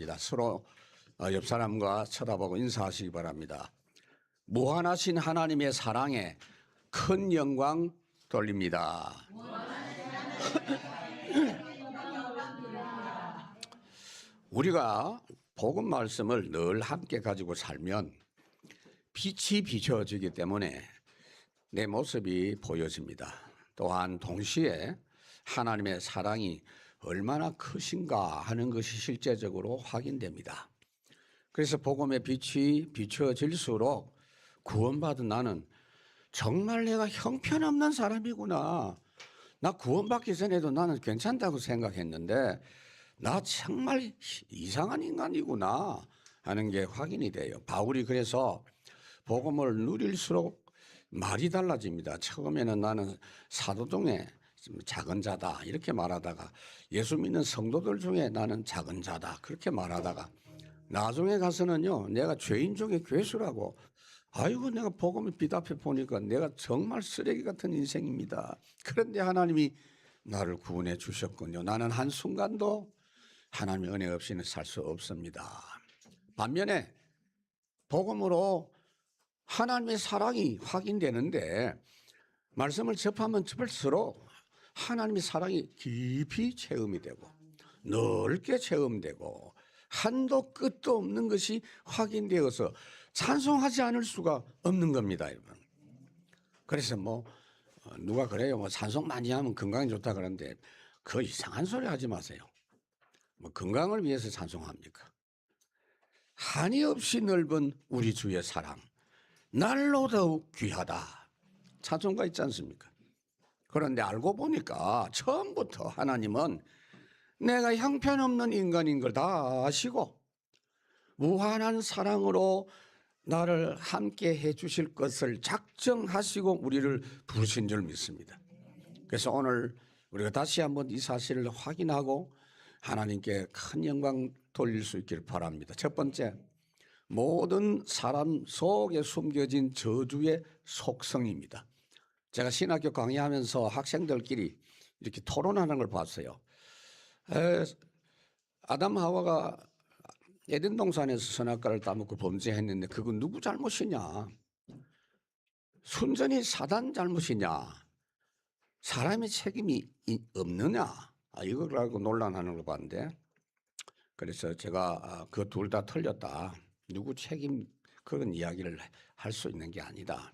바랍니다. 서로 옆 사람과 쳐다보고 인사하시기 바랍니다. 무한하신 하나님의 사랑에 큰 영광 돌립니다. 우리가 복음 말씀을 늘 함께 가지고 살면 빛이 비춰지기 때문에 내 모습이 보여집니다. 또한 동시에 하나님의 사랑이 얼마나 크신가 하는 것이 실제적으로 확인됩니다. 그래서 복음의 빛이 비춰질수록 구원받은 나는 정말 내가 형편없는 사람이구나. 나 구원받기 전에도 나는 괜찮다고 생각했는데 나 정말 이상한 인간이구나 하는 게 확인이 돼요. 바울이 그래서 복음을 누릴수록 말이 달라집니다. 처음에는 나는 사도 중에 작은 자다 이렇게 말하다가 예수 믿는 성도들 중에 나는 작은 자다 그렇게 말하다가 나중에 가서는요 내가 죄인 중에 괴수라고 아이고 내가 복음을 빛 앞에 보니까 내가 정말 쓰레기 같은 인생입니다. 그런데 하나님이 나를 구원해 주셨군요. 나는 한순간도 하나님의 은혜 없이는 살 수 없습니다. 반면에 복음으로 하나님의 사랑이 확인되는데 말씀을 접하면 접할수록 하나님의 사랑이 깊이 체험이 되고 넓게 체험되고 한도 끝도 없는 것이 확인되어서 찬송하지 않을 수가 없는 겁니다, 여러분. 그래서 누가 그래요. 찬송 많이 하면 건강에 좋다 그러는데 그 이상한 소리 하지 마세요. 건강을 위해서 찬송합니까? 한이 없이 넓은 우리 주의 사랑 날로 더욱 귀하다. 찬송가 있지 않습니까? 그런데 알고 보니까 처음부터 하나님은 내가 형편없는 인간인 걸 다 아시고 무한한 사랑으로 나를 함께 해 주실 것을 작정하시고 우리를 부르신 줄 믿습니다. 그래서 오늘 우리가 다시 한번 이 사실을 확인하고 하나님께 큰 영광 돌릴 수 있기를 바랍니다. 첫 번째, 모든 사람 속에 숨겨진 저주의 속성입니다. 제가 신학교 강의하면서 학생들끼리 이렇게 토론하는 걸 봤어요. 아담 하와가 에덴 동산에서 선악과를 따먹고 범죄했는데 그건 누구 잘못이냐? 순전히 사단 잘못이냐? 사람의 책임이 없느냐? 이걸 가지고 논란하는 걸 봤는데 그래서 제가 그 둘 다 틀렸다. 누구 책임 그런 이야기를 할 수 있는 게 아니다.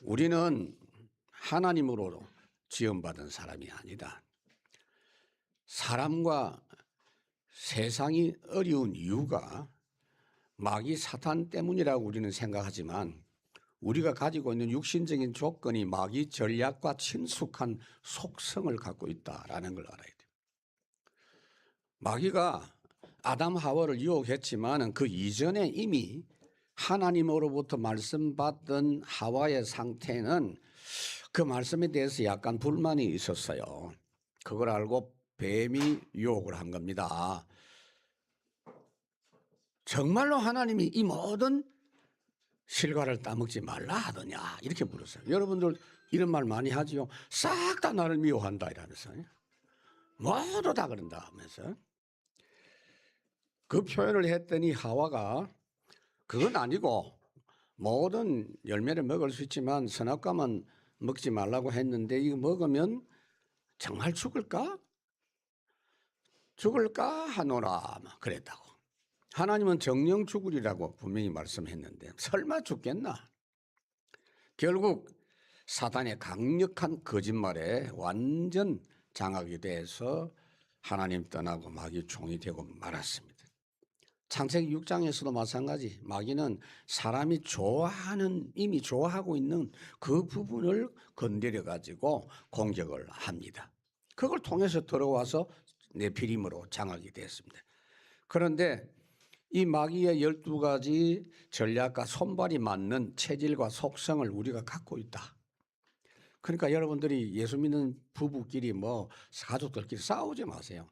우리는 하나님으로 지음받은 사람이 아니다. 사람과 세상이 어려운 이유가 마귀 사탄 때문이라고 우리는 생각하지만 우리가 가지고 있는 육신적인 조건이 마귀 전략과 친숙한 속성을 갖고 있다라는 걸 알아야 돼요. 마귀가 아담 하와를 유혹했지만 그 이전에 이미 하나님으로부터 말씀받던 하와의 상태는 그 말씀에 대해서 약간 불만이 있었어요. 그걸 알고 뱀이 유혹을 한 겁니다. 정말로 하나님이 이 모든 실과를 따먹지 말라 하더냐 이렇게 물었어요. 여러분들 이런 말 많이 하지요. 싹 다 나를 미워한다 이러면서 모두 다 그런다 하면서 그 표현을 했더니 하와가 그건 아니고 모든 열매를 먹을 수 있지만 선악과만 먹지 말라고 했는데 이거 먹으면 정말 죽을까? 죽을까 하노라 그랬다고. 하나님은 정령 죽으리라고 분명히 말씀했는데 설마 죽겠나? 결국 사단의 강력한 거짓말에 완전 장악이 돼서 하나님 떠나고 마귀 종이 되고 말았습니다. 창세기 6장에서도 마찬가지 마귀는 사람이 좋아하는 이미 좋아하고 있는 그 부분을 건드려 가지고 공격을 합니다. 그걸 통해서 들어와서 네피림으로 장악이 됐습니다. 그런데 이 마귀의 12가지 전략과 손발이 맞는 체질과 속성을 우리가 갖고 있다. 그러니까 여러분들이 예수 믿는 부부끼리 가족들끼리 싸우지 마세요.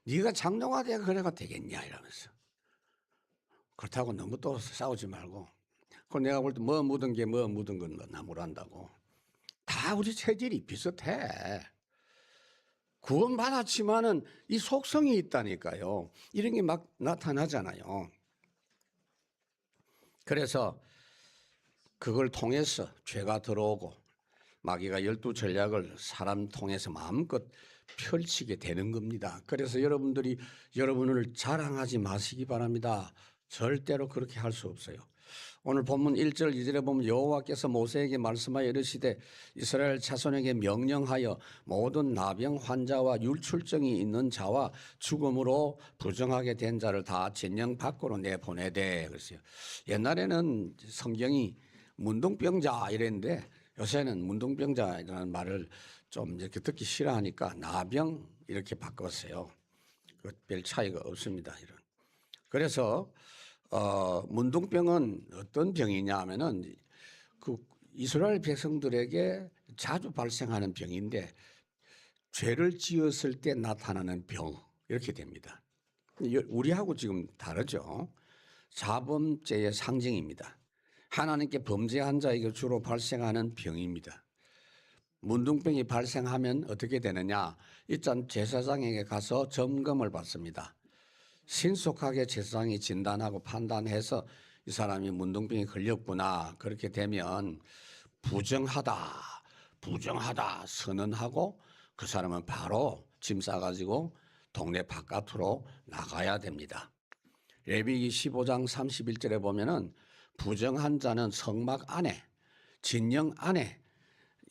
네가 장로가 돼야 그래가 되겠냐 이러면서. 그렇다고 너무 또 싸우지 말고. 그럼 내가 볼 때 묻은 게 묻은 건 나무란다고. 다 우리 체질이 비슷해. 구원받았지만은 이 속성이 있다니까요. 이런 게 막 나타나잖아요. 그래서 그걸 통해서 죄가 들어오고 마귀가 12전략을 사람 통해서 마음껏 펼치게 되는 겁니다. 그래서 여러분들이 여러분을 자랑하지 마시기 바랍니다. 절대로 그렇게 할 수 없어요. 오늘 본문 1절 2절에 보면 여호와께서 모세에게 말씀하여 이르시되 이스라엘 자손에게 명령하여 모든 나병 환자와 율출증이 있는 자와 죽음으로 부정하게 된 자를 다 진영 밖으로 내보내되 그랬어요. 옛날에는 성경이 문둥병자 이랬는데 요새는 문둥병자라는 말을 좀 이렇게 듣기 싫어하니까 나병 이렇게 바꿨어요. 별 차이가 없습니다. 이런. 그래서 문둥병은 어떤 병이냐 하면은 그 이스라엘 백성들에게 자주 발생하는 병인데 죄를 지었을 때 나타나는 병 이렇게 됩니다. 우리하고 지금 다르죠. 자범죄의 상징입니다. 하나님께 범죄한 자에게 주로 발생하는 병입니다. 문둥병이 발생하면 어떻게 되느냐? 일단 제사장에게 가서 점검을 받습니다. 신속하게 제사장이 진단하고 판단해서 이 사람이 문둥병이 걸렸구나. 그렇게 되면 부정하다 선언하고 그 사람은 바로 짐 싸가지고 동네 바깥으로 나가야 됩니다. 레위기 15장 31절에 보면은 부정한 자는 성막 안에 진영 안에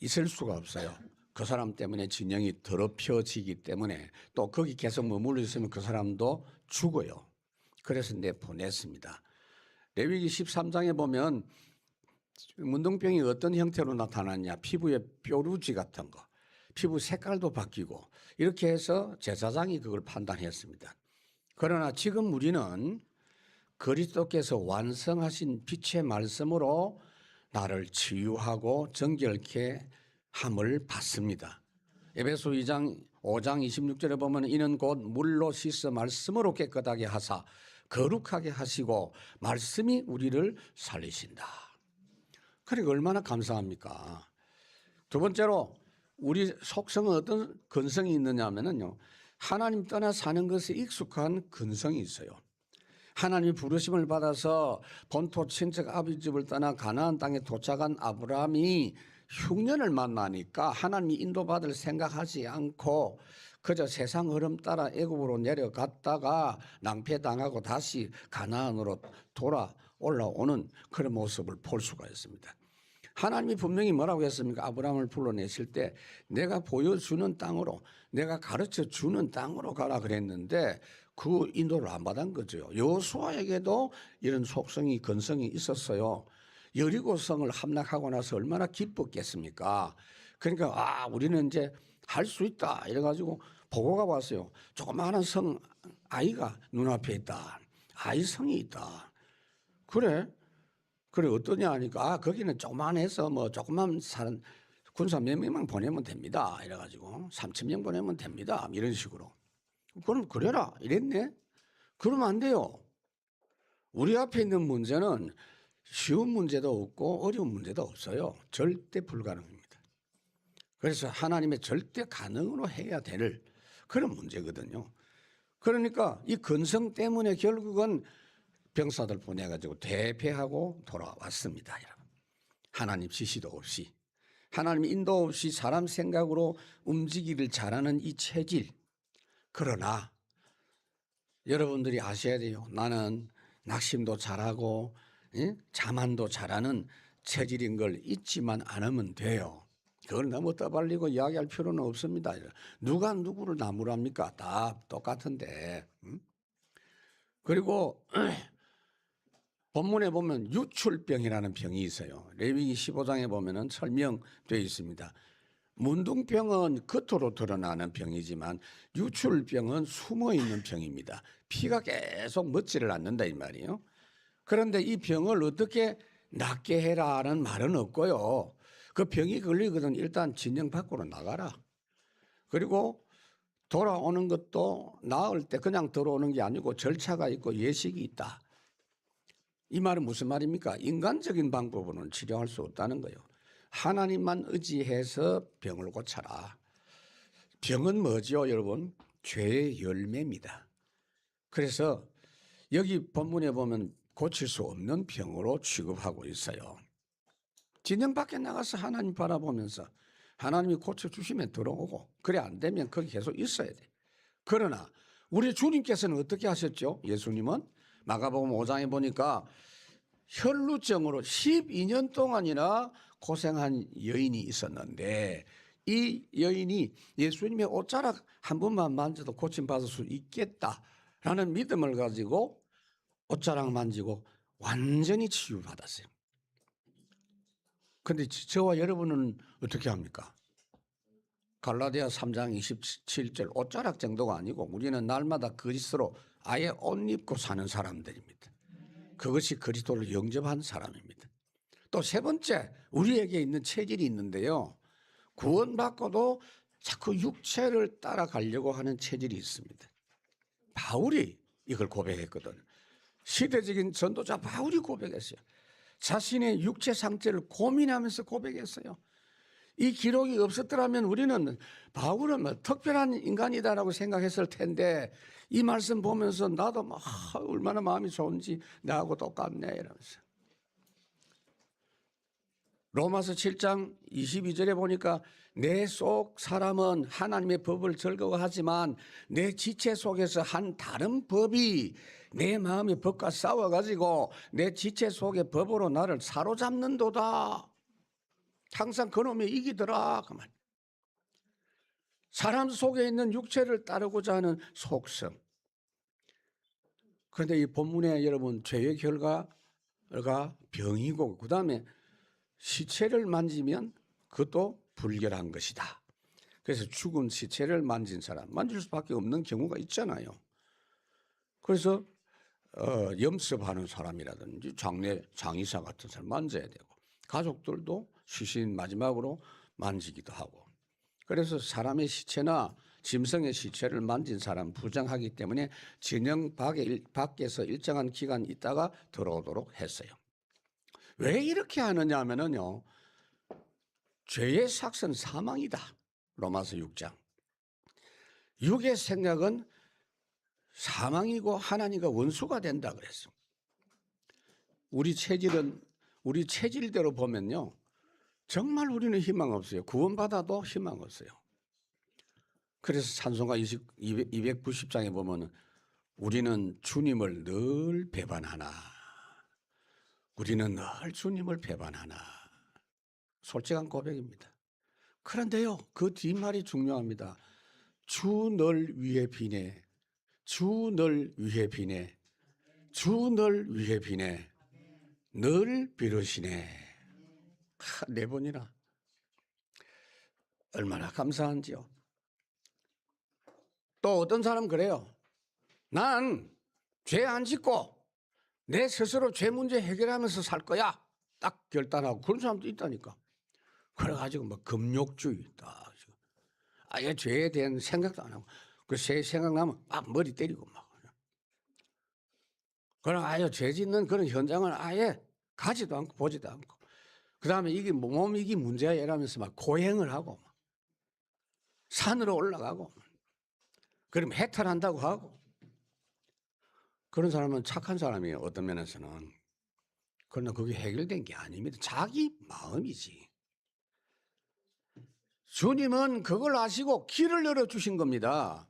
있을 수가 없어요. 그 사람 때문에 진영이 더럽혀지기 때문에 또 거기 계속 머물러 있으면 그 사람도 죽어요. 그래서 내보냈습니다. 레위기 13장에 보면 문둥병이 어떤 형태로 나타나냐, 피부에 뾰루지 같은 거, 피부 색깔도 바뀌고 이렇게 해서 제사장이 그걸 판단했습니다. 그러나 지금 우리는 그리스도께서 완성하신 빛의 말씀으로 나를 치유하고 정결케 함을 받습니다. 에베소 2장 5장 26절에 보면 이는 곧 물로 씻어 말씀으로 깨끗하게 하사 거룩하게 하시고 말씀이 우리를 살리신다. 그러니까 얼마나 감사합니까? 두 번째로 우리 속성은 어떤 근성이 있느냐 하면요. 하나님 떠나 사는 것에 익숙한 근성이 있어요. 하나님이 부르심을 받아서 본토 친척 아버지 집을 떠나 가나안 땅에 도착한 아브라함이 흉년을 만나니까 하나님이 인도받을 생각하지 않고 그저 세상 흐름 따라 애굽으로 내려갔다가 낭패당하고 다시 가나안으로 돌아 올라오는 그런 모습을 볼 수가 있습니다. 하나님이 분명히 뭐라고 했습니까? 아브라함을 불러내실 때 내가 보여주는 땅으로 내가 가르쳐주는 땅으로 가라 그랬는데 그 인도를 안 받은 거죠. 여호수아에게도 이런 속성이 근성이 있었어요. 여리고성을 함락하고 나서 얼마나 기뻤겠습니까? 그러니까 우리는 이제 할 수 있다 이래가지고 보고가 왔어요. 조그마한 성 아이가 눈앞에 있다. 아이 성이 있다. 그래 어떠냐 하니까 거기는 조그만해서 뭐 조그만 사는 군사 몇 명만 보내면 됩니다. 이래가지고 3,000명 보내면 됩니다. 이런 식으로. 그럼 그래라 이랬네. 그러면 안 돼요. 우리 앞에 있는 문제는 쉬운 문제도 없고 어려운 문제도 없어요. 절대 불가능합니다. 그래서 하나님의 절대 가능으로 해야 될 그런 문제거든요. 그러니까 이 근성 때문에 결국은 병사들 보내가지고 대패하고 돌아왔습니다. 여러분. 하나님 지시도 없이 하나님 인도 없이 사람 생각으로 움직이기를 잘하는 이 체질. 그러나 여러분들이 아셔야 돼요. 나는 낙심도 잘하고 자만도 잘하는 체질인 걸 잊지만 않으면 돼요. 그걸 너무 떠벌리고 이야기할 필요는 없습니다. 누가 누구를 나무랍니까? 다 똑같은데. 그리고 본문에 보면 유출병이라는 병이 있어요. 레위기 15장에 보면은 설명되어 있습니다. 문둥병은 겉으로 드러나는 병이지만 유출병은 숨어있는 병입니다. 피가 계속 멎지를 않는다 이 말이에요. 그런데 이 병을 어떻게 낫게 해라는 말은 없고요. 그 병이 걸리거든 일단 진영 밖으로 나가라. 그리고 돌아오는 것도 나을 때 그냥 들어오는 게 아니고 절차가 있고 예식이 있다. 이 말은 무슨 말입니까? 인간적인 방법으로는 치료할 수 없다는 거예요. 하나님만 의지해서 병을 고쳐라. 병은 뭐지요, 여러분? 죄의 열매입니다. 그래서 여기 본문에 보면 고칠 수 없는 병으로 취급하고 있어요. 진영 밖에 나가서 하나님 바라보면서 하나님이 고쳐주시면 들어오고, 그래 안 되면 거기 계속 있어야 돼. 그러나 우리 주님께서는 어떻게 하셨죠? 예수님은 마가복음 5장에 보니까 혈루증으로 12년 동안이나 고생한 여인이 있었는데, 이 여인이 예수님의 옷자락 한 번만 만져도 고침받을 수 있겠다라는 믿음을 가지고 옷자락 만지고 완전히 치유받았어요. 그런데 저와 여러분은 어떻게 합니까? 갈라디아 3장 27절 옷자락 정도가 아니고 우리는 날마다 그리스도로 아예 옷 입고 사는 사람들입니다. 그것이 그리스도를 영접한 사람입니다. 또 세 번째, 우리에게 있는 체질이 있는데요. 구원받고도 자꾸 육체를 따라가려고 하는 체질이 있습니다. 바울이 이걸 고백했거든요. 시대적인 전도자 바울이 고백했어요. 자신의 육체 상태를 고민하면서 고백했어요. 이 기록이 없었더라면 우리는 바울은 뭐 특별한 인간이다라고 생각했을 텐데, 이 말씀 보면서 나도 막 얼마나 마음이 좋은지 나하고 똑같네 이러면서. 로마서 7장 22절에 보니까 내 속 사람은 하나님의 법을 즐거워하지만 내 지체 속에서 한 다른 법이 내 마음의 법과 싸워가지고 내 지체 속의 법으로 나를 사로잡는도다. 항상 그놈이 이기더라 그 말. 사람 속에 있는 육체를 따르고자 하는 속성. 그런데 이 본문에 여러분 죄의 결과가 병이고, 그 다음에 시체를 만지면 그것도 불결한 것이다. 그래서 죽은 시체를 만진 사람, 만질 수밖에 없는 경우가 있잖아요. 그래서 염습하는 사람이라든지 장의사 같은 사람 만져야 되고, 가족들도 시신 마지막으로 만지기도 하고. 그래서 사람의 시체나 짐승의 시체를 만진 사람 부정하기 때문에 진영 밖에서 일정한 기간 있다가 들어오도록 했어요. 왜 이렇게 하느냐 하면요, 죄의 삭은 사망이다. 로마서 6장. 육의 생각은 사망이고 하나님과 원수가 된다 그랬어요. 우리 체질대로 보면요, 정말 우리는 희망 없어요. 구원받아도 희망 없어요. 그래서 찬송가 290장에 보면 우리는 주님을 늘 배반하나. 우리는 늘 주님을 배반하나. 솔직한 고백입니다. 그런데요, 그 뒷말이 중요합니다. 주 널 위해 비네. 주 널 위해 비네. 주 널 위해 비네. 늘 비르시네. 네 번이나. 얼마나 감사한지요. 또 어떤 사람 그래요. 난 죄 안 짓고 내 스스로 죄 문제 해결하면서 살 거야. 딱 결단하고. 그런 사람도 있다니까. 그래가지고 막 금욕주의 딱. 아예 죄에 대한 생각도 안 하고. 그 죄 생각나면 막 머리 때리고 막. 그럼 아예 죄 짓는 그런 현장을 아예 가지도 않고 보지도 않고. 그 다음에 이게 이게 문제야 이러면서 막 고행을 하고. 막. 산으로 올라가고. 그럼 해탈한다고 하고. 그런 사람은 착한 사람이에요. 어떤 면에서는. 그러나 그게 해결된 게 아닙니다. 자기 마음이지. 주님은 그걸 아시고 길을 열어주신 겁니다.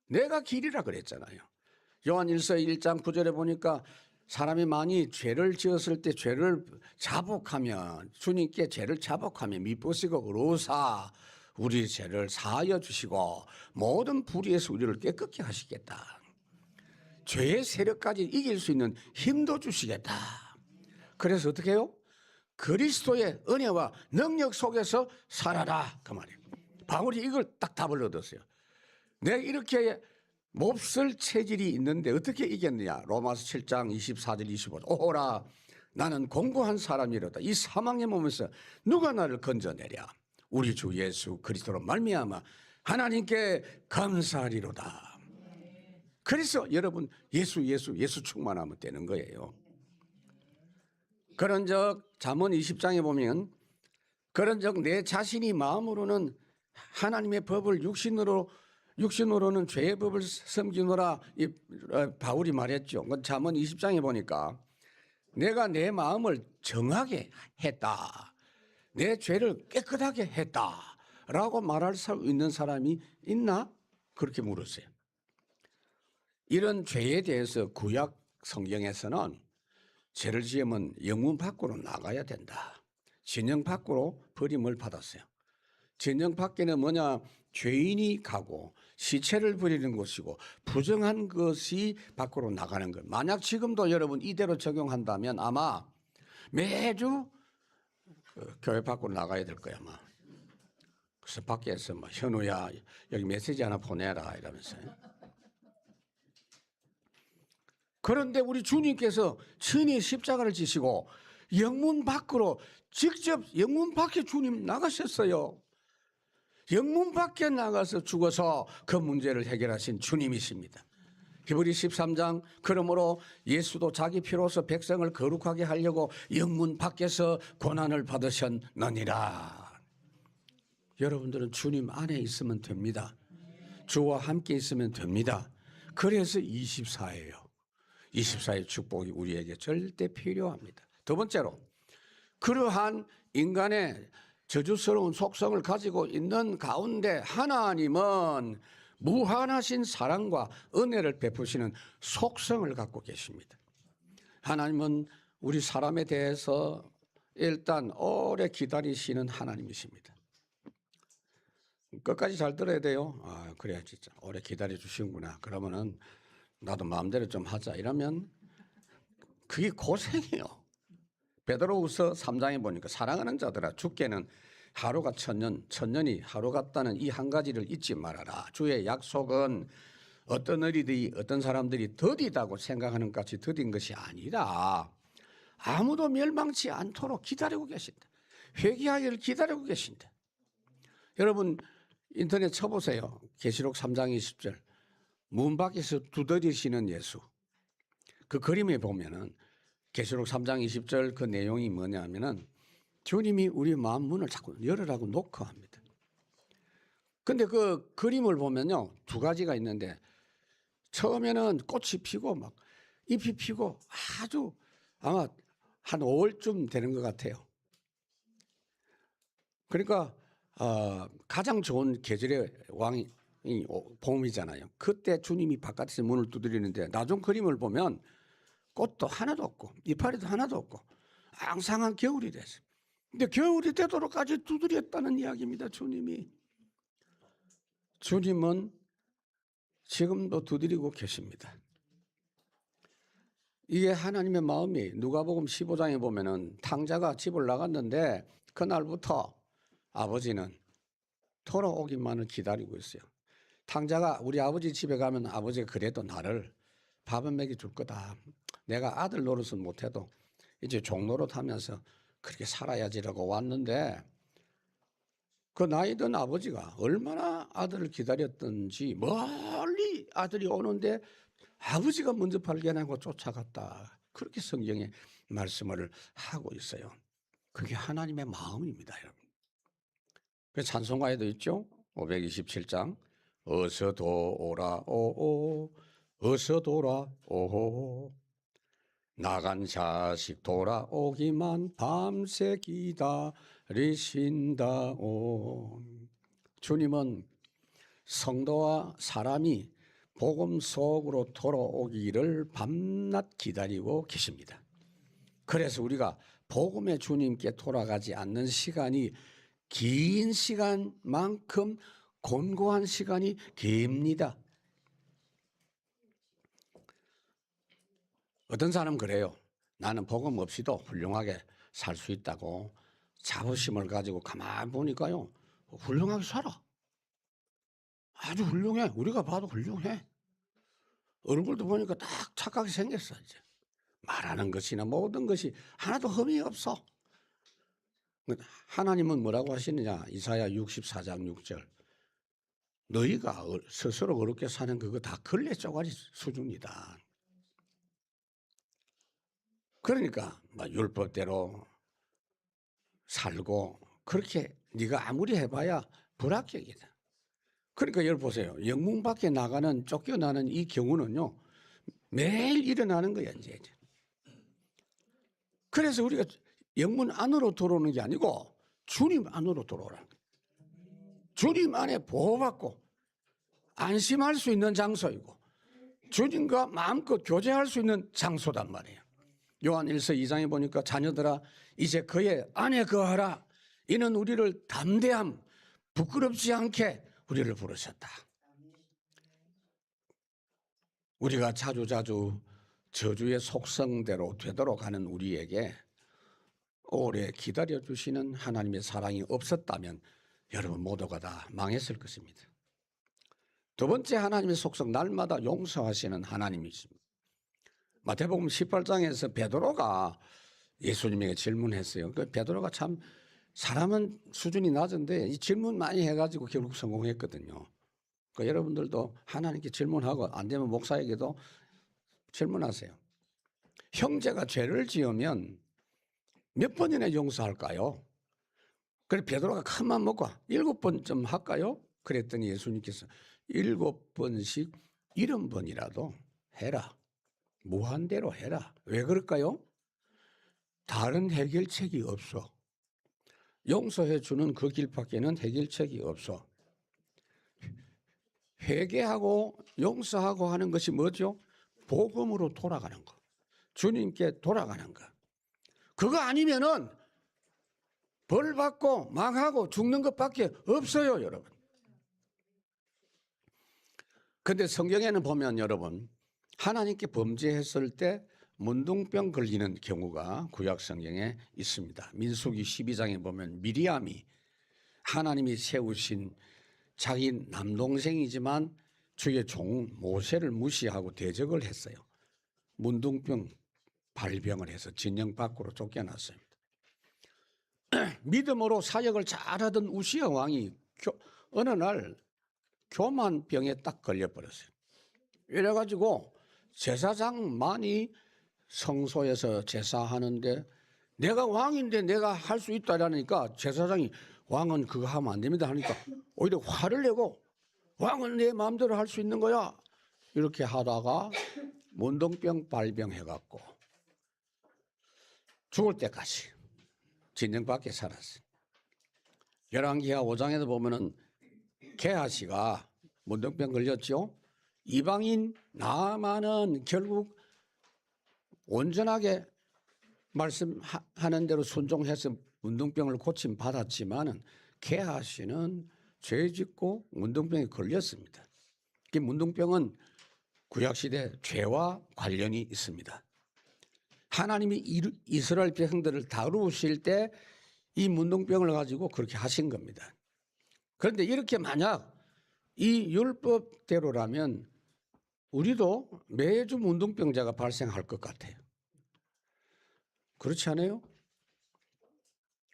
내가 길이라 그랬잖아요. 요한일서 1장 9절에 보니까 사람이 많이 죄를 지었을 때 죄를 자복하면, 주님께 죄를 자복하면 미쁘시고 의로사 우리 죄를 사하여 주시고 모든 불의에서 우리를 깨끗게 하시겠다. 죄의 세력까지 이길 수 있는 힘도 주시겠다. 그래서 어떻게 해요? 그리스도의 은혜와 능력 속에서 살아라 그 말이에요. 바울이 이걸 딱 답을 얻었어요. 내가 이렇게 몹쓸 체질이 있는데 어떻게 이겼느냐. 로마서 7장 24절 25절. 오호라 나는 공고한 사람이로다. 이 사망의 몸에서 누가 나를 건져내랴. 우리 주 예수 그리스도로 말미암아 하나님께 감사하리로다. 그래서 여러분 예수 충만하면 되는 거예요. 그런즉 잠언 20장에 보면 그런즉 내 자신이 마음으로는 하나님의 법을 육신으로는 죄의 법을 섬기노라 바울이 말했죠. 잠언 20장에 보니까 내가 내 마음을 정하게 했다. 내 죄를 깨끗하게 했다라고 말할 수 있는 사람이 있나? 그렇게 물었어요. 이런 죄에 대해서 구약 성경에서는 죄를 지으면 영문 밖으로 나가야 된다. 진영 밖으로 버림을 받았어요. 진영 밖에는 뭐냐? 죄인이 가고 시체를 버리는 곳이고 부정한 것이 밖으로 나가는 것. 만약 지금도 여러분 이대로 적용한다면 아마 매주 교회 밖으로 나가야 될 거야 아마. 그래서 밖에서 뭐 현우야 여기 메시지 하나 보내라 이러면서요. 그런데 우리 주님께서 친히 십자가를 지시고 영문 밖으로 직접 영문 밖에 주님 나가셨어요. 영문 밖에 나가서 죽어서 그 문제를 해결하신 주님이십니다. 히브리 13장 그러므로 예수도 자기 피로서 백성을 거룩하게 하려고 영문 밖에서 고난을 받으셨느니라. 여러분들은 주님 안에 있으면 됩니다. 주와 함께 있으면 됩니다. 그래서 24예요. 24의 축복이 우리에게 절대 필요합니다. 두 번째로 그러한 인간의 저주스러운 속성을 가지고 있는 가운데 하나님은 무한하신 사랑과 은혜를 베푸시는 속성을 갖고 계십니다. 하나님은 우리 사람에 대해서 일단 오래 기다리시는 하나님이십니다. 끝까지 잘 들어야 돼요. 그래야 진짜 오래 기다려 주시는구나. 그러면은 나도 마음대로 좀 하자 이러면 그게 고생이에요. 베드로후서 3장에 보니까 사랑하는 자들아 주께는 하루가 천년 천년이 하루 같다는 이 한 가지를 잊지 말아라. 주의 약속은 어떤 일이든지 어떤 사람들이 더디다고 생각하는 것이 더딘 것이 아니라 아무도 멸망치 않도록 기다리고 계신다. 회개하기를 기다리고 계신다. 여러분 인터넷 쳐보세요. 계시록 3장 20절 문 밖에서 두드리시는 예수. 그 그림에 보면은 계시록 3장 20절 그 내용이 뭐냐면은 주님이 우리 마음 문을 자꾸 열으라고 놓고 합니다. 근데 그 그림을 보면요. 두 가지가 있는데 처음에는 꽃이 피고 막 잎이 피고 아주 아마 한 5월쯤 되는 것 같아요. 그러니까 가장 좋은 계절의 왕이 봄이잖아요. 그때 주님이 바깥에서 문을 두드리는데 나중 그림을 보면 꽃도 하나도 없고 이파리도 하나도 없고 앙상한 겨울이 됐어요. 근데 겨울이 되도록까지 두드렸다는 이야기입니다. 주님은 지금도 두드리고 계십니다. 이게 하나님의 마음이 누가복음 15장에 보면은 탕자가 집을 나갔는데 그날부터 아버지는 돌아오기만을 기다리고 있어요. 탕자가 우리 아버지 집에 가면 아버지가 그래도 나를 밥은 먹여줄 거다. 내가 아들 노릇은 못해도 이제 종노릇 하면서 그렇게 살아야지라고 왔는데 그 나이 든 아버지가 얼마나 아들을 기다렸던지 멀리 아들이 오는데 아버지가 먼저 발견하고 쫓아갔다. 그렇게 성경에 말씀을 하고 있어요. 그게 하나님의 마음입니다, 여러분. 그 찬송가에도 있죠. 527장 어서 돌아오 어서 돌아오 나간 자식 돌아오기만 밤새 기다리신다오. 주님은 성도와 사람이 복음 속으로 돌아오기를 밤낮 기다리고 계십니다. 그래서 우리가 복음의 주님께 돌아가지 않는 시간이 긴 시간만큼 곤고한 시간이 깁니다. 어떤 사람은 그래요. 나는 복음 없이도 훌륭하게 살 수 있다고 자부심을 가지고 가만히 보니까요. 훌륭하게 살아. 아주 훌륭해. 우리가 봐도 훌륭해. 얼굴도 보니까 딱 착하게 생겼어. 이제 말하는 것이나 모든 것이 하나도 흠이 없어. 하나님은 뭐라고 하시느냐. 이사야 64장 6절 너희가 스스로 어렵게 사는 그거 다 걸레 쪼가리 수준이다. 그러니까 율법대로 살고 그렇게 네가 아무리 해봐야 불합격이다. 그러니까 여러분 보세요. 영문 밖에 나가는 쫓겨나는 이 경우는요. 매일 일어나는 거야 이제. 그래서 우리가 영문 안으로 들어오는 게 아니고 주님 안으로 들어오라는 거예요. 주님 안에 보호받고 안심할 수 있는 장소이고 주님과 마음껏 교제할 수 있는 장소단 말이에요. 요한 1서 2장에 보니까 자녀들아 이제 그의 안에 거하라. 이는 우리를 담대함 부끄럽지 않게 우리를 부르셨다. 우리가 자주자주 저주의 속성대로 되도록 하는 우리에게 오래 기다려주시는 하나님의 사랑이 없었다면 여러분 모두가 다 망했을 것입니다. 두 번째 하나님의 속성, 날마다 용서하시는 하나님이십니다. 마태복음 18장에서 베드로가 예수님에게 질문했어요. 그 베드로가 참 사람은 수준이 낮은데 이 질문 많이 해가지고 결국 성공했거든요. 그러니까 여러분들도 하나님께 질문하고 안 되면 목사에게도 질문하세요. 형제가 죄를 지으면 몇 번이나 용서할까요? 그래 베드로가 큰 맘 먹고 7번쯤 할까요? 그랬더니 예수님께서 7번씩 70번이라도 해라. 무한대로 해라. 왜 그럴까요? 다른 해결책이 없어. 용서해 주는 그 길밖에는 해결책이 없어. 회개하고 용서하고 하는 것이 뭐죠? 복음으로 돌아가는 거. 주님께 돌아가는 거. 그거 아니면은 벌 받고 망하고 죽는 것밖에 없어요, 여러분. 근데 성경에는 보면 여러분 하나님께 범죄했을 때 문둥병 걸리는 경우가 구약 성경에 있습니다. 민수기 12장에 보면 미리암이 하나님이 세우신 자기 남동생이지만 주의 종 모세를 무시하고 대적을 했어요. 문둥병 발병을 해서 진영 밖으로 쫓겨났습니다. 믿음으로 사역을 잘하던 우시아 왕이 어느 날 교만병에 딱 걸려버렸어요. 이래가지고 제사장만이 성소에서 제사하는데 내가 왕인데 내가 할 수 있다라니까 제사장이 왕은 그거 하면 안 됩니다 하니까 오히려 화를 내고 왕은 내 마음대로 할 수 있는 거야. 이렇게 하다가 문둥병 발병해갖고 죽을 때까지 진영 밖에 살았어요. 열왕기하 5장에도 보면은 게하시가 문둥병 걸렸죠. 이방인 나아만은 결국 온전하게 말씀하는 대로 순종해서 문둥병을 고침 받았지만은 게하시는 죄 짓고 문둥병에 걸렸습니다. 그 문둥병은 구약시대 죄와 관련이 있습니다. 하나님이 이스라엘 백성들을 다루실 때 이 문둥병을 가지고 그렇게 하신 겁니다. 그런데 이렇게 만약 이 율법대로라면 우리도 매주 문둥병자가 발생할 것 같아요. 그렇지 않아요?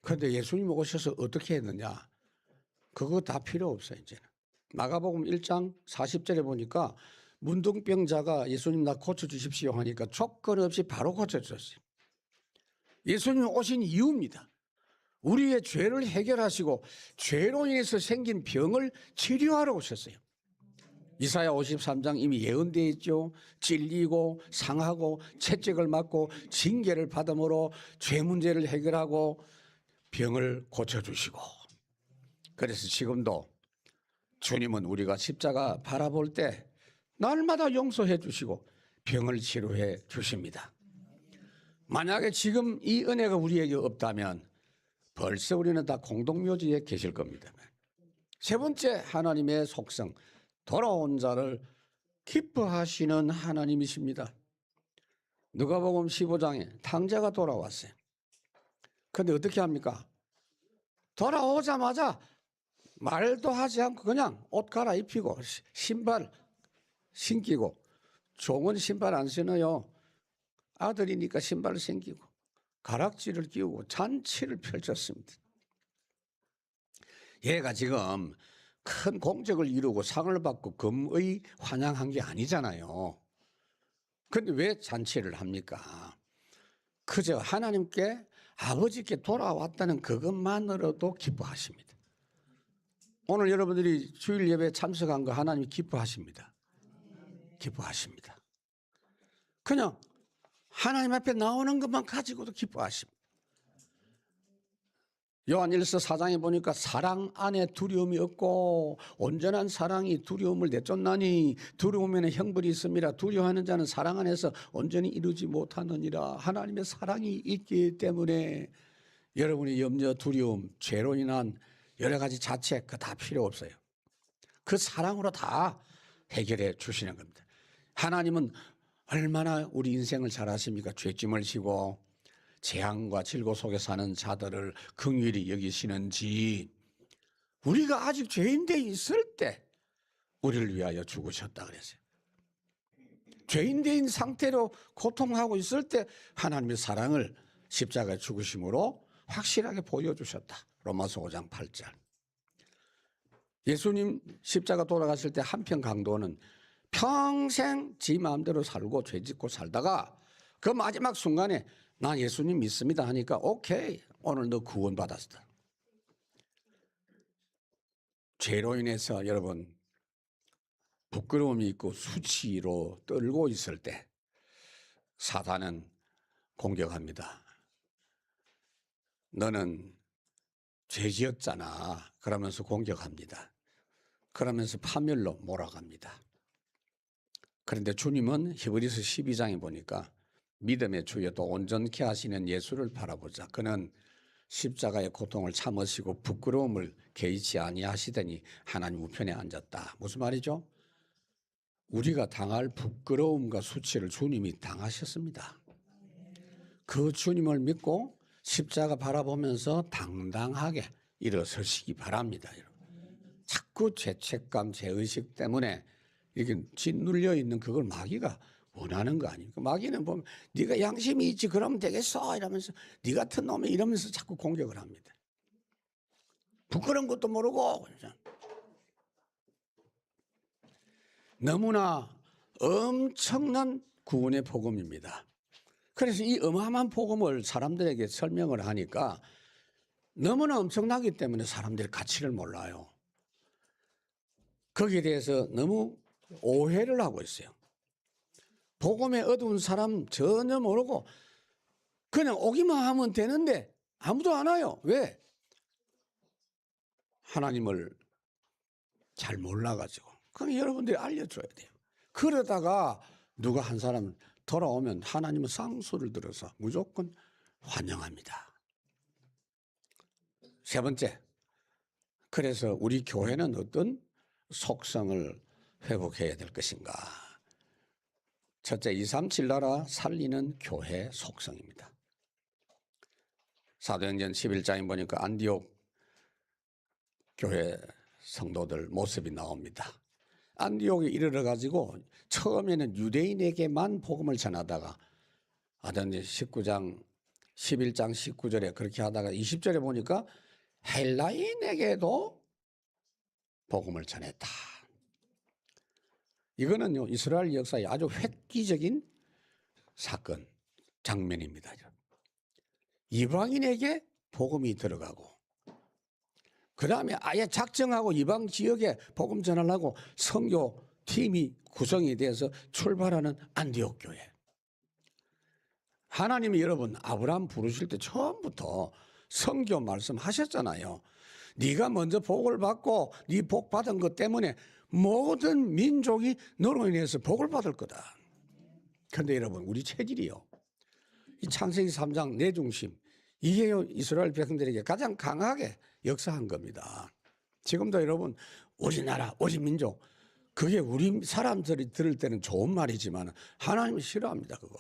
그런데 예수님 오셔서 어떻게 했느냐? 그거 다 필요 없어요, 이제는. 마가복음 1장 40절에 보니까 문둥병자가 예수님 나 고쳐주십시오 하니까 조건 없이 바로 고쳐주셨어요. 예수님 오신 이유입니다. 우리의 죄를 해결하시고 죄로 인해서 생긴 병을 치료하러 오셨어요. 이사야 53장 이미 예언되어 있죠. 찔리고 상하고 채찍을 맞고 징계를 받음으로 죄 문제를 해결하고 병을 고쳐주시고, 그래서 지금도 주님은 우리가 십자가 바라볼 때 날마다 용서해 주시고 병을 치료해 주십니다. 만약에 지금 이 은혜가 우리에게 없다면 벌써 우리는 다 공동묘지에 계실 겁니다. 세 번째 하나님의 속성, 돌아온 자를 기뻐하시는 하나님이십니다. 누가복음 15장에 탕자가 돌아왔어요. 그런데 어떻게 합니까? 돌아오자마자 말도 하지 않고 그냥 옷 갈아입히고 신발 신기고, 종은 신발 안 신어요. 아들이니까 신발을 신기고 가락지를 끼우고 잔치를 펼쳤습니다. 얘가 지금 큰 공적을 이루고 상을 받고 금의 환영한 게 아니잖아요. 그런데 왜 잔치를 합니까? 그저 하나님께 아버지께 돌아왔다는 그것만으로도 기뻐하십니다. 오늘 여러분들이 주일 예배에 참석한 거 하나님이 기뻐하십니다. 기뻐하십니다. 그냥 하나님 앞에 나오는 것만 가지고도 기뻐하십니다. 요한일서 4장에 보니까 사랑 안에 두려움이 없고 온전한 사랑이 두려움을 내쫓나니 두려움에는 형벌이 있습니다. 두려워하는 자는 사랑 안에서 온전히 이루지 못하느니라. 하나님의 사랑이 있기 때문에 여러분의 염려, 두려움, 죄로 인한 여러 가지 자책 그거 다 필요 없어요. 그 사랑으로 다 해결해 주시는 겁니다. 하나님은 얼마나 우리 인생을 잘 아십니까? 죄짐을 지고 재앙과 질고 속에 사는 자들을 긍휼히 여기시는지, 우리가 아직 죄인되어 있을 때 우리를 위하여 죽으셨다 그랬어요. 죄인되인 상태로 고통하고 있을 때 하나님의 사랑을 십자가에 죽으심으로 확실하게 보여주셨다. 로마서 5장 8절. 예수님 십자가 돌아가실 때 한편 강도는 평생 지 마음대로 살고 죄짓고 살다가 그 마지막 순간에 난 예수님 믿습니다 하니까 오케이, 오늘 너 구원받았다. 죄로 인해서 여러분 부끄러움이 있고 수치로 떨고 있을 때 사단은 공격합니다. 너는 죄지었잖아 그러면서 공격합니다. 그러면서 파멸로 몰아갑니다. 그런데 주님은 히브리서 12장에 보니까 믿음의 주여 또 온전케 하시는 예수를 바라보자. 그는 십자가의 고통을 참으시고 부끄러움을 개의치 아니하시더니 하나님 우편에 앉았다. 무슨 말이죠? 우리가 당할 부끄러움과 수치를 주님이 당하셨습니다. 그 주님을 믿고 십자가 바라보면서 당당하게 일어서시기 바랍니다. 자꾸 죄책감, 죄의식 때문에 이렇게 짓눌려 있는 그걸 마귀가 원하는 거 아닙니까? 마귀는 보면 네가 양심이 있지 그러면 되겠어 이러면서 네 같은 놈이 이러면서 자꾸 공격을 합니다. 부끄러운 것도 모르고. 너무나 엄청난 구원의 복음입니다. 그래서 이 어마어마한 복음을 사람들에게 설명을 하니까 너무나 엄청나기 때문에 사람들이 가치를 몰라요. 거기에 대해서 너무 오해를 하고 있어요. 복음에 어두운 사람 전혀 모르고 그냥 오기만 하면 되는데 아무도 안 와요. 왜? 하나님을 잘 몰라가지고. 그럼 여러분들이 알려줘야 돼요. 그러다가 누가 한 사람 돌아오면 하나님은 쌍수를 들어서 무조건 환영합니다. 세 번째, 그래서 우리 교회는 어떤 속성을 회복해야 될 것인가? 첫째, 237 나라 살리는 교회 속성입니다. 사도행전 11장에 보니까 안디옥 교회 성도들 모습이 나옵니다. 안디옥에 이르러 가지고 처음에는 유대인에게만 복음을 전하다가 아전 19장 11장 19절에 그렇게 하다가 20절에 보니까 헬라인에게도 복음을 전했다. 이거는요 이스라엘 역사의 아주 획기적인 사건 장면입니다. 이방인에게 복음이 들어가고 그 다음에 아예 작정하고 이방 지역에 복음 전하려고 선교 팀이 구성이 돼서 출발하는 안디옥 교회. 하나님이 여러분 아브라함 부르실 때 처음부터 선교 말씀하셨잖아요. 네가 먼저 복을 받고 네 복 받은 것 때문에 모든 민족이 너로 인해서 복을 받을 거다. 그런데 여러분 우리 체질이요. 이 창세기 3장 내 중심 이게 이스라엘 백성들에게 가장 강하게 역사한 겁니다. 지금도 여러분 우리나라 우리 민족 그게 우리 사람들이 들을 때는 좋은 말이지만 하나님은 싫어합니다. 그거.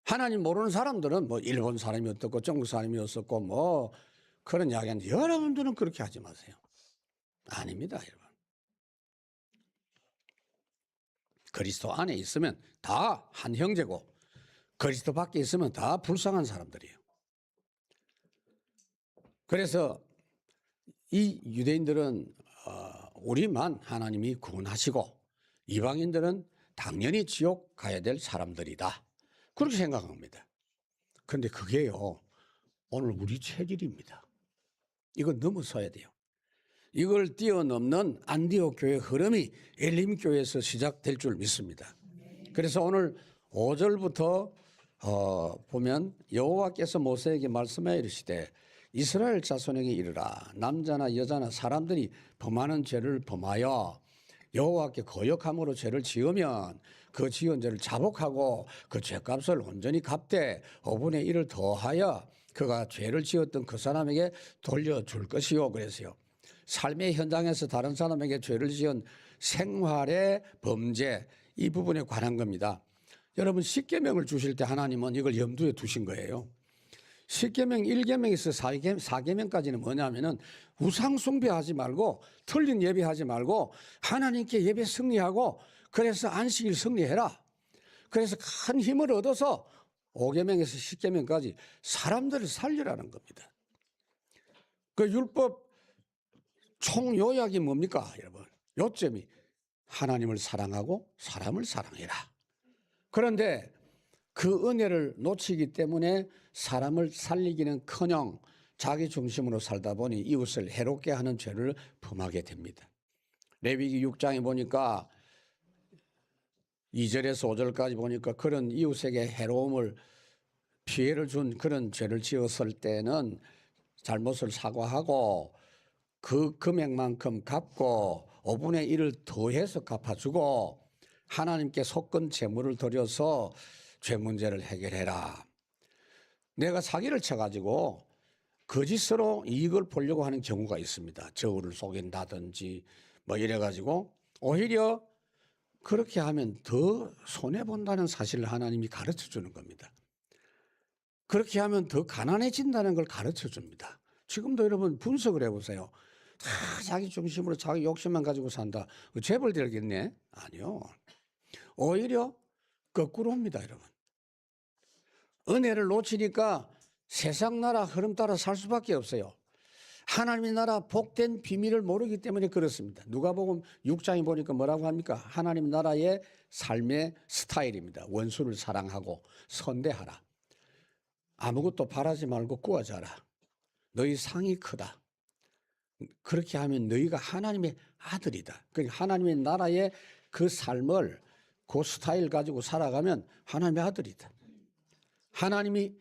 하나님 모르는 사람들은 뭐 일본 사람이 어떻고 중국 사람이 어떻고 뭐 그런 이야기하는데 여러분들은 그렇게 하지 마세요. 아닙니다, 여러분. 그리스도 안에 있으면 다 한 형제고 그리스도 밖에 있으면 다 불쌍한 사람들이에요. 그래서 이 유대인들은 우리만 하나님이 구원하시고 이방인들은 당연히 지옥 가야 될 사람들이다. 그렇게 생각합니다. 그런데 그게요 오늘 우리 체질입니다. 이거 넘어서야 돼요. 이걸 뛰어넘는 안디옥 교회 흐름이 엘림교회에서 시작될 줄 믿습니다. 그래서 오늘 5절부터 보면 여호와께서 모세에게 말씀하여 이르시되 이스라엘 자손에게 이르라. 남자나 여자나 사람들이 범하는 죄를 범하여 여호와께 거역함으로 죄를 지으면 그 지은 죄를 자복하고 그 죄값을 온전히 갚되 5분의 1을 더하여 그가 죄를 지었던 그 사람에게 돌려줄 것이요. 그래서요, 삶의 현장에서 다른 사람에게 죄를 지은 생활의 범죄, 이 부분에 관한 겁니다. 여러분, 십계명을 주실 때 하나님은 이걸 염두에 두신 거예요. 십계명 1계명에서 4계명까지는 뭐냐면은 우상 숭배하지 말고 틀린 예배하지 말고 하나님께 예배 승리하고 그래서 안식일 승리해라. 그래서 큰 힘을 얻어서 5계명에서 10계명까지 사람들을 살리라는 겁니다. 그 율법 총 요약이 뭡니까, 여러분? 요점이 하나님을 사랑하고 사람을 사랑해라. 그런데 그 은혜를 놓치기 때문에 사람을 살리기는커녕 자기 중심으로 살다 보니 이웃을 해롭게 하는 죄를 범하게 됩니다. 레위기 6장에 보니까 2절에서 5절까지 보니까 그런 이웃에게 해로움을 피해를 준 그런 죄를 지었을 때는 잘못을 사과하고 그 금액만큼 갚고 5분의 1을 더해서 갚아주고 하나님께 속건 제물을 드려서 죄 문제를 해결해라. 내가 사기를 쳐가지고 거짓으로 이익을 보려고 하는 경우가 있습니다. 저울을 속인다든지 뭐 이래가지고 오히려 그렇게 하면 더 손해본다는 사실을 하나님이 가르쳐 주는 겁니다. 그렇게 하면 더 가난해진다는 걸 가르쳐 줍니다. 지금도 여러분 분석을 해보세요. 다 자기 중심으로 자기 욕심만 가지고 산다. 재벌 되겠네? 아니요. 오히려 거꾸로입니다, 여러분. 은혜를 놓치니까 세상 나라 흐름 따라 살 수밖에 없어요. 하나님의 나라 복된 비밀을 모르기 때문에 그렇습니다. 누가복음 6장에 보니까 뭐라고 합니까? 하나님 나라의 삶의 스타일입니다. 원수를 사랑하고 선대하라. 아무것도 바라지 말고 구하자라. 너희 상이 크다. 그렇게 하면 너희가 하나님의 아들이다. 그러니까 하나님의 나라의 그 삶을 그 스타일 가지고 살아가면 하나님의 아들이다. 하나님이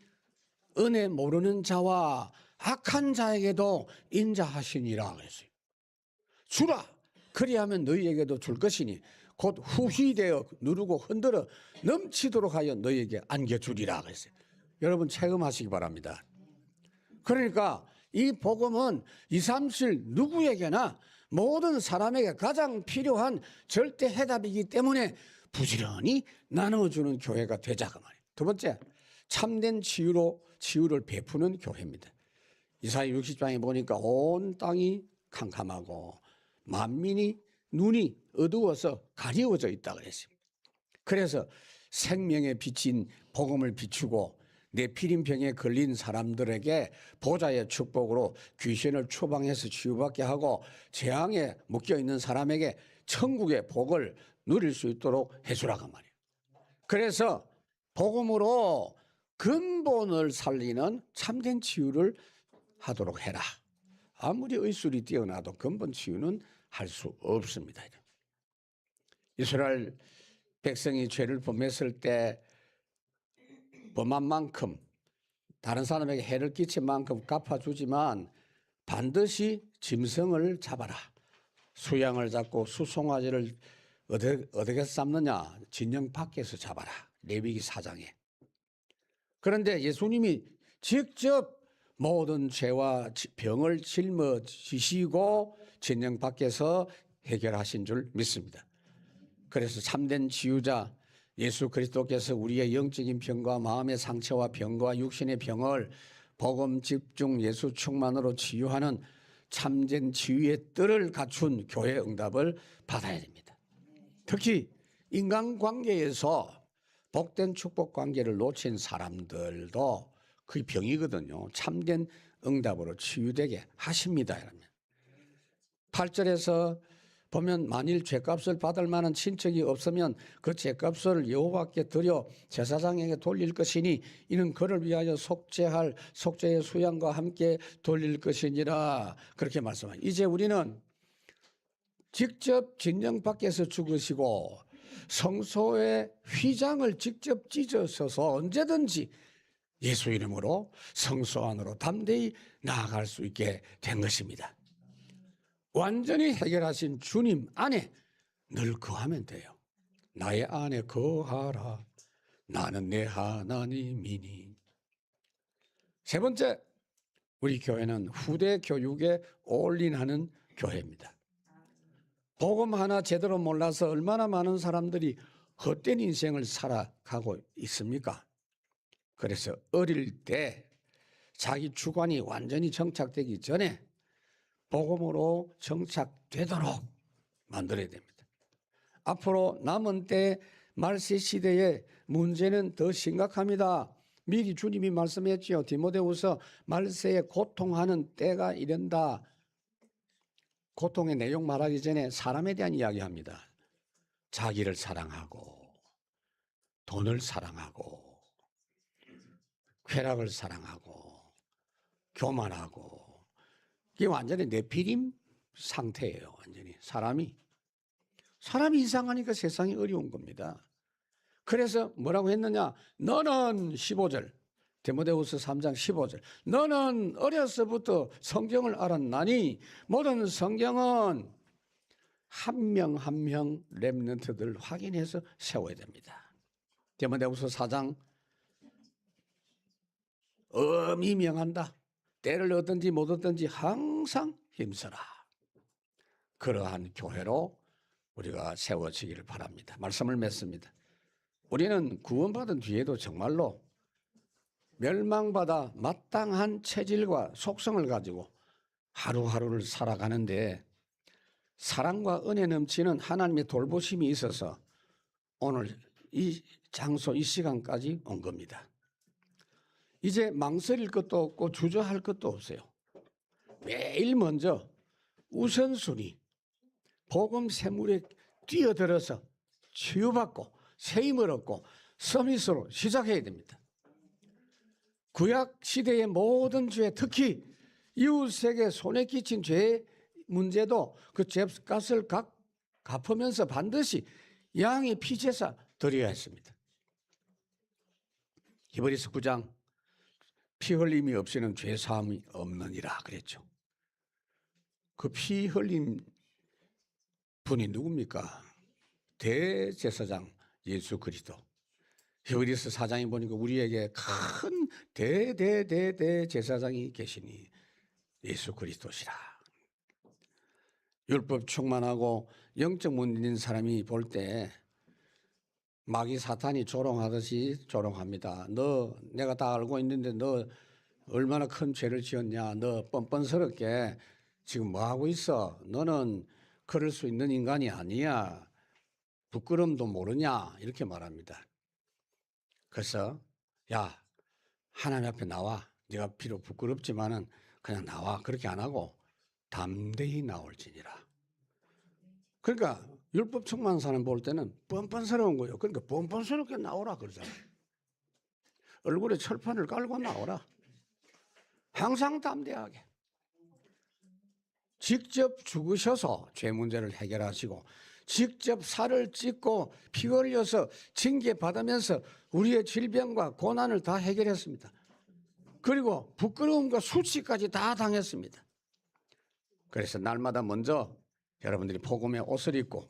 은혜 모르는 자와 악한 자에게도 인자하시니라 그랬어요. 주라. 그리하면 너희에게도 줄 것이니 곧 후히되어 누르고 흔들어 넘치도록 하여 너희에게 안겨주리라 그랬어요. 여러분 체험하시기 바랍니다. 그러니까 이 복음은 237 누구에게나 모든 사람에게 가장 필요한 절대 해답이기 때문에 부지런히 나눠주는 교회가 되자가 말이에요. 두 번째, 참된 치유를 베푸는 교회입니다. 이사야 60장에 보니까 온 땅이 캄캄하고 만민이 눈이 어두워서 가리워져 있다 그랬습니다. 그래서 생명의 빛인 복음을 비추고 네피림병에 걸린 사람들에게 보좌의 축복으로 귀신을 추방해서 치유받게 하고 재앙에 묶여있는 사람에게 천국의 복을 누릴 수 있도록 해주라고 말이에요. 그래서 복음으로 근본을 살리는 참된 치유를 하도록 해라. 아무리 의술이 뛰어나도 근본 치유는 할 수 없습니다. 이스라엘 백성이 죄를 범했을 때 범한 만큼 다른 사람에게 해를 끼친 만큼 갚아주지만 반드시 짐승을 잡아라. 수양을 잡고 수송아지를 어떻게 잡느냐? 진영 밖에서 잡아라. 레위기 4장에. 그런데 예수님이 직접 모든 죄와 병을 짊어지시고 진영 밖에서 해결하신 줄 믿습니다. 그래서 참된 치유자 예수 그리스도께서 우리의 영적인 병과 마음의 상처와 병과 육신의 병을 복음 집중 예수 충만으로 치유하는 참된 치유의 뜰을 갖춘 교회 응답을 받아야 됩니다. 특히 인간관계에서 복된 축복 관계를 놓친 사람들도 그 병이거든요. 참된 응답으로 치유되게 하십니다. 8절에서 보면 만일 죄값을 받을 만한 친척이 없으면 그 죄값을 여호와께 드려 제사장에게 돌릴 것이니 이는 그를 위하여 속죄할 속죄의 수양과 함께 돌릴 것이니라. 그렇게 말씀합니다. 이제 우리는 직접 진영 밖에서 죽으시고 성소의 휘장을 직접 찢으셔서 언제든지 예수 이름으로 성소 안으로 담대히 나아갈 수 있게 된 것입니다. 완전히 해결하신 주님 안에 늘 거하면 돼요. 나의 안에 거하라. 나는 내 하나님이니. 세 번째, 우리 교회는 후대 교육에 올인하는 교회입니다. 복음 하나 제대로 몰라서 얼마나 많은 사람들이 헛된 인생을 살아가고 있습니까? 그래서 어릴 때 자기 주관이 완전히 정착되기 전에 복음으로 정착되도록 만들어야 됩니다. 앞으로 남은 때 말세 시대의 문제는 더 심각합니다. 미리 주님이 말씀했지요. 디모데후서 말세에 고통하는 때가 이른다. 고통의 내용 말하기 전에 사람에 대한 이야기합니다. 자기를 사랑하고 돈을 사랑하고 쾌락을 사랑하고 교만하고 이게 완전히 네피림 상태예요. 완전히 사람이 이상하니까 세상이 어려운 겁니다. 그래서 뭐라고 했느냐? 너는 15절 디모데후서 3장 15절 너는 어려서부터 성경을 알았나니 모든 성경은 한 명 한 명 렘넌트들 확인해서 세워야 됩니다. 디모데후서 4장 엄히 명한다. 때를 얻든지 못 얻든지 항상 힘써라. 그러한 교회로 우리가 세워지기를 바랍니다. 말씀을 맺습니다. 우리는 구원받은 뒤에도 정말로 멸망받아 마땅한 체질과 속성을 가지고 하루하루를 살아가는데 사랑과 은혜 넘치는 하나님의 돌보심이 있어서 오늘 이 장소 이 시간까지 온 겁니다. 이제 망설일 것도 없고 주저할 것도 없어요. 매일 먼저 우선순위 복음 세물에 뛰어들어서 치유받고 세임을 얻고 서밋으로 시작해야 됩니다. 구약 시대의 모든 죄, 특히 이웃에게 손에 끼친 죄의 문제도 그 죄값을 갚으면서 반드시 양의 피제사 드려야 했습니다. 히브리서 9장 피 흘림이 없이는 죄 사함이 없느니라 그랬죠. 그 피 흘린 분이 누굽니까? 대제사장 예수 그리스도. 히브리서 4장에 보니까 우리에게 큰 대제사장이 계시니 예수 그리스도시라. 율법 충만하고 영적 문제인 사람이 볼 때 마귀 사탄이 조롱하듯이 조롱합니다. 너 내가 다 알고 있는데 너 얼마나 큰 죄를 지었냐. 너 뻔뻔스럽게 지금 뭐하고 있어. 너는 그럴 수 있는 인간이 아니야. 부끄럼도 모르냐. 이렇게 말합니다. 그래서 야 하나님 앞에 나와. 네가 비록 부끄럽지만은 그냥 나와. 그렇게 안 하고 담대히 나올지니라. 그러니까 율법 충만한 사람 볼 때는 뻔뻔스러운 거예요. 그러니까 뻔뻔스럽게 나오라 그러잖아요. 얼굴에 철판을 깔고 나오라. 항상 담대하게. 직접 죽으셔서 죄 문제를 해결하시고 직접 살을 찢고 피 흘려서 징계받으면서 우리의 질병과 고난을 다 해결했습니다. 그리고 부끄러움과 수치까지 다 당했습니다. 그래서 날마다 먼저 여러분들이 복음의 옷을 입고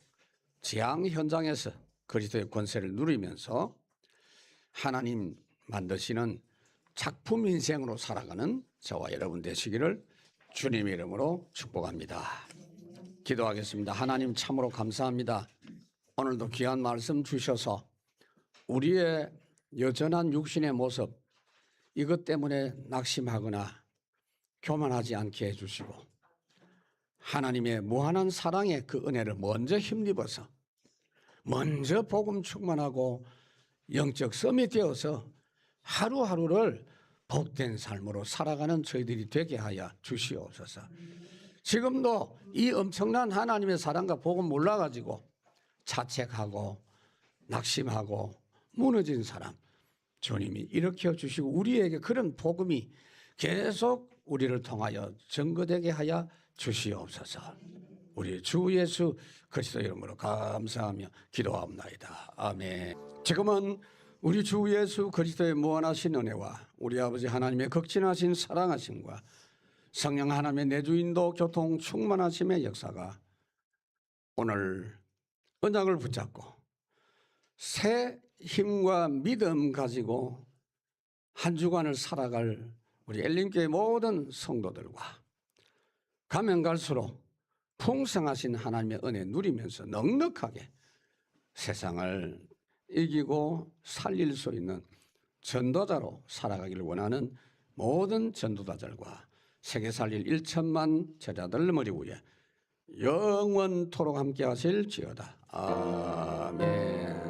재앙 현장에서 그리스도의 권세를 누리면서 하나님 만드시는 작품 인생으로 살아가는 저와 여러분 되시기를 주님의 이름으로 축복합니다. 기도하겠습니다. 하나님 참으로 감사합니다. 오늘도 귀한 말씀 주셔서 우리의 여전한 육신의 모습 이것 때문에 낙심하거나 교만하지 않게 해주시고 하나님의 무한한 사랑의 그 은혜를 먼저 힘입어서 먼저 복음 충만하고 영적 썸이 되어서 하루하루를 복된 삶으로 살아가는 저희들이 되게 하여 주시옵소서. 지금도 이 엄청난 하나님의 사랑과 복음 몰라가지고 자책하고 낙심하고 무너진 사람 주님이 일으켜 주시고 우리에게 그런 복음이 계속 우리를 통하여 증거되게 하여 주시옵소서. 우리 주 예수 그리스도 이름으로 감사하며 기도하옵나이다. 아멘. 지금은 우리 주 예수 그리스도의 무한하신 은혜와 우리 아버지 하나님의 극진하신 사랑하심과 성령 하나님의 내주인도 교통 충만하심의 역사가 오늘 언약을 붙잡고 새 힘과 믿음 가지고 한 주간을 살아갈 우리 엘림교회 모든 성도들과 가면 갈수록 풍성하신 하나님의 은혜 누리면서 넉넉하게 세상을 이기고 살릴 수 있는 전도자로 살아가기를 원하는 모든 전도자들과 세계 살릴 1천만 제자들 머리 위에 영원토록 함께 하실지어다. 아멘.